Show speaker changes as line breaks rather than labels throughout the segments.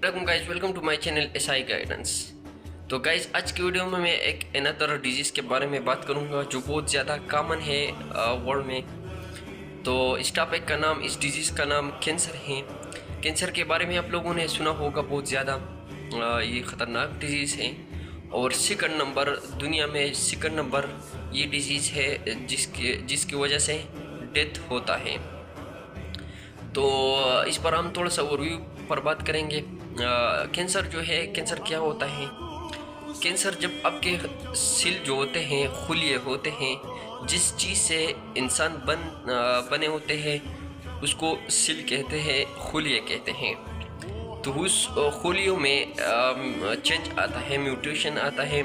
Guys, welcome to my channel SI guidance. तो guys, आज की वीडियो में मैं एक अनदर डिजीज़ के बारे में बात करूंगा जो बहुत ज़्यादा कॉमन है वर्ल्ड में। तो इस टॉपिक का नाम, इस डिजीज़ का नाम कैंसर है। कैंसर के बारे में आप लोगों ने सुना होगा बहुत ज़्यादा। ये ख़तरनाक डिजीज़ है और सेकंड नंबर, दुनिया में सेकंड नंबर ये डिजीज़ है जिसकी वजह से डेथ होता है। तो इस पर हम थोड़ा सा ओवरव्यू पर बात करेंगे। कैंसर जो है, कैंसर क्या होता है? कैंसर जब आपके सेल जो होते हैं, खुलिये होते हैं, जिस चीज़ से इंसान बने होते हैं उसको सेल कहते हैं, खुलिये कहते हैं। तो उस खुलियों में चेंज आता है, म्यूटेशन आता है,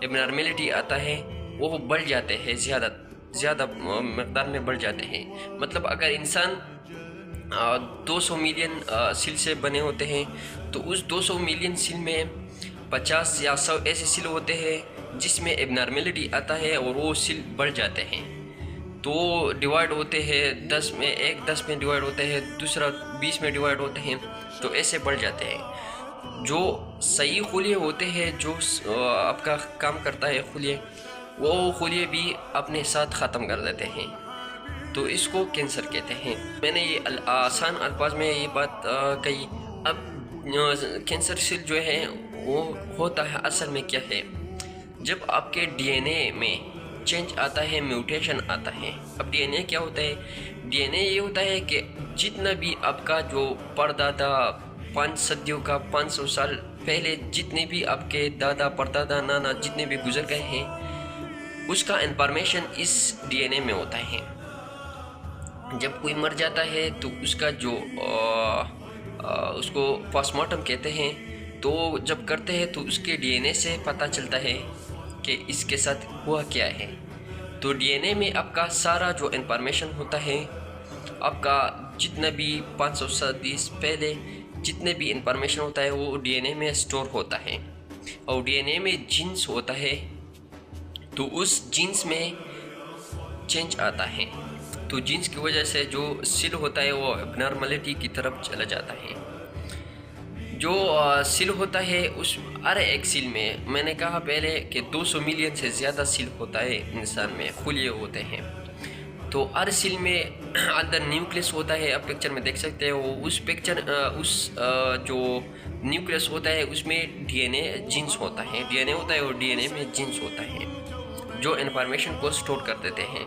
एबनॉर्मेलिटी आता है, वो बढ़ जाते हैं, ज़्यादा मकदार में बढ़ जाते हैं। मतलब अगर इंसान 200 मिलियन सील से बने होते हैं तो उस 200 मिलियन सील में 50 या 100 ऐसे सील होते हैं जिसमें एबनॉर्मेलिटी आता है और वो सील बढ़ जाते हैं। तो डिवाइड होते हैं 10 में, एक 10 में डिवाइड होते हैं, दूसरा 20 में डिवाइड होते हैं, तो ऐसे बढ़ जाते हैं। जो सही खुलिये होते हैं, जो आपका काम करता है खुलिये, वो खुलिये भी अपने साथ ख़त्म कर देते हैं। तो इसको कैंसर कहते हैं। मैंने ये आसान अल्फाज में ये बात कही। अब कैंसर सेल जो है वो होता है असल में क्या है? जब आपके डीएनए में चेंज आता है, म्यूटेशन आता है। अब डीएनए क्या होता है? डीएनए ये होता है कि जितना भी आपका जो परदादा 5 सदियों का 500 साल पहले जितने भी आपके दादा परदादा नाना जितने भी गुजर गए हैं, उसका इंफॉर्मेशन इस डीएनए में होता है। जब कोई मर जाता है तो उसका जो उसको पोस्टमार्टम कहते हैं, तो जब करते हैं तो उसके डीएनए से पता चलता है कि इसके साथ हुआ क्या है। तो डीएनए में आपका सारा जो इंफॉर्मेशन होता है, आपका जितना भी 500 सदी पहले जितने भी इंफॉर्मेशन होता है वो डीएनए में स्टोर होता है। और डीएनए में जीन्स होता है, तो उस जीन्स में चेंज आता है। तो जीन्स की वजह से जो सेल होता है वो एबनॉर्मलिटी की तरफ चला जाता है। जो सेल होता है उस हर एक सेल में, मैंने कहा पहले कि 200 मिलियन से ज़्यादा सेल होता है इंसान में, खुलिये होते हैं। तो हर सेल में अंदर न्यूक्लियस होता है, आप पिक्चर में देख सकते हो। उस जो न्यूक्लियस होता है उसमें डीएनए जीन्स होता है, डीएनए होता है और डीएनए में जीन्स होता है जो इन्फॉर्मेशन को स्टोर कर देते हैं।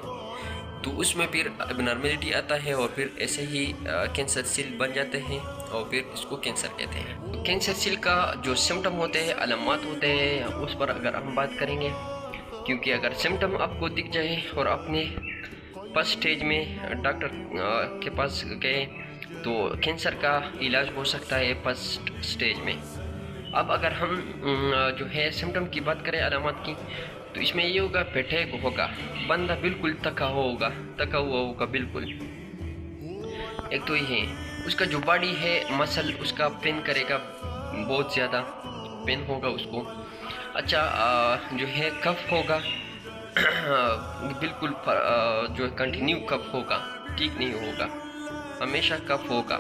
तो उसमें फिर एबनॉर्मेलिटी आता है और फिर ऐसे ही कैंसर सेल बन जाते हैं और फिर इसको कैंसर कहते हैं। तो कैंसर सेल का जो सिम्टम होते हैं, अलामत होते हैं, उस पर अगर हम बात करेंगे, क्योंकि अगर सिम्टम आपको दिख जाए और अपने फर्स्ट स्टेज में डॉक्टर के पास गए तो कैंसर का इलाज हो सकता है फर्स्ट स्टेज में। अब अगर हम जो है सिम्टम की बात करें, अलामत की, तो इसमें ये होगा, पेटेक होगा, बंदा बिल्कुल थका हुआ होगा बिल्कुल। एक तो ये है, उसका जो बॉडी है, मसल उसका पेन करेगा, बहुत ज़्यादा पेन होगा उसको। अच्छा, जो है कफ होगा बिल्कुल जो कंटिन्यू कफ होगा, ठीक नहीं होगा, हमेशा कफ होगा,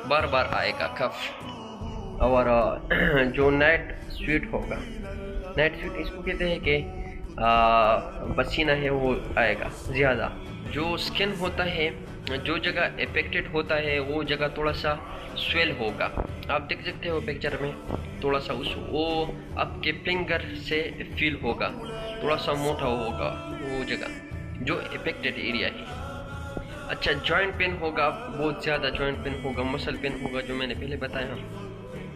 बार बार आएगा कफ। और जो नाइट स्वेट होगा, नाइट स्वेट इसको कहते हैं कि पसीना है वो आएगा ज़्यादा। जो स्किन होता है, जो जगह अफेक्टेड होता है वो जगह थोड़ा सा स्वेल होगा, आप देख सकते हो पिक्चर में, थोड़ा सा वो आपके फिंगर से फील होगा, थोड़ा सा मोटा होगा वो जगह जो अफेक्टेड एरिया है। अच्छा, जॉइंट पेन होगा, बहुत ज़्यादा जॉइंट पेन होगा, मसल पेन होगा, जो मैंने पहले बताया।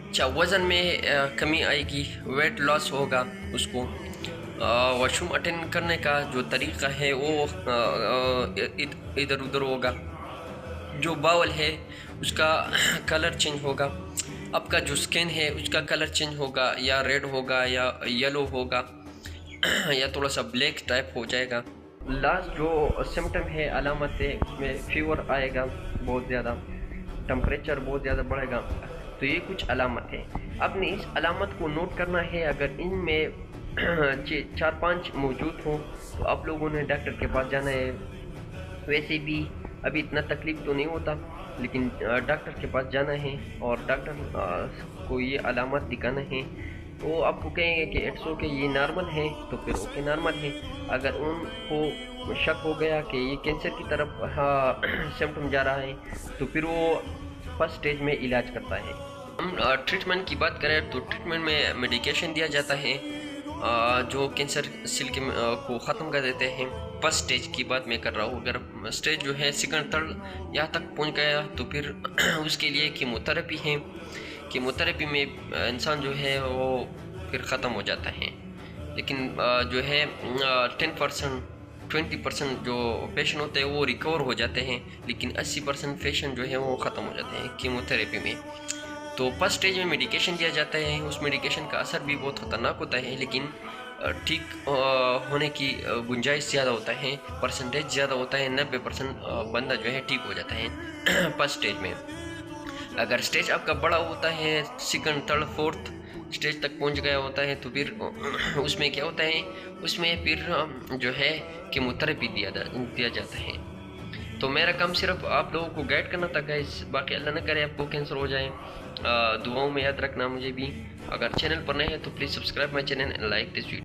अच्छा, वज़न में कमी आएगी, वेट लॉस होगा उसको। वॉशरूम अटेंड करने का जो तरीक़ा है वो इधर उधर होगा। जो बाउल है उसका कलर चेंज होगा, आपका जो स्किन है उसका कलर चेंज होगा, या रेड होगा या येलो होगा या थोड़ा सा ब्लैक टाइप हो जाएगा। लास्ट जो सिम्टम है, अलामत है, उसमें फीवर आएगा, बहुत ज़्यादा टेम्परेचर बहुत ज़्यादा बढ़ेगा। तो ये कुछ अलामत है। आपने इस अलामत को नोट करना है। अगर इनमें 4-5 मौजूद हो तो आप लोगों ने डॉक्टर के पास जाना है। वैसे भी अभी इतना तकलीफ तो नहीं होता, लेकिन डॉक्टर के पास जाना है और डॉक्टर को ये अलामत दिखाना है। वो आपको कहेंगे कि इट्स ओके, ये नॉर्मल है, तो फिर ओके नॉर्मल है। अगर उनको शक हो गया कि ये कैंसर की तरफ सिम्टम जा रहा है, तो फिर वो फर्स्ट स्टेज में इलाज करता है। हम ट्रीटमेंट की बात करें तो ट्रीटमेंट में मेडिकेशन दिया जाता है जो कैंसर सेल के को ख़त्म कर देते हैं। फर्स्ट स्टेज की बात मैं कर रहा हूँ। अगर स्टेज जो है सेकंड थर्ड यहाँ तक पहुँच गया तो फिर उसके लिए कीमोथेरेपी है। कीमोथेरेपी में इंसान जो है वो फिर ख़त्म हो जाता है। लेकिन जो है 20% जो पेशेंट होते हैं वो रिकवर हो जाते हैं, लेकिन 80% पेशेंट जो है वो ख़त्म हो जाते हैं कीमोथेरेपी में। तो फर्स्ट स्टेज में मेडिकेशन दिया जाता है। उस मेडिकेशन का असर भी बहुत ख़तरनाक होता है, लेकिन ठीक होने की गुंजाइश ज़्यादा होता है, परसेंटेज ज़्यादा होता है। 90% बंदा जो है ठीक हो जाता है फर्स्ट स्टेज में। अगर स्टेज आपका बड़ा होता है, सेकंड थर्ड फोर्थ स्टेज तक पहुंच गया होता है, तो फिर उसमें क्या होता है, उसमें फिर जो है कीमोथेरेपी दिया जाता है। तो मेरा काम सिर्फ आप लोगों को गाइड करना था गाइस, बाकी अल्लाह न करे आपको कैंसर हो जाए। दुआओं में याद रखना मुझे भी। अगर चैनल पर नए हैं तो please subscribe my channel and like this video.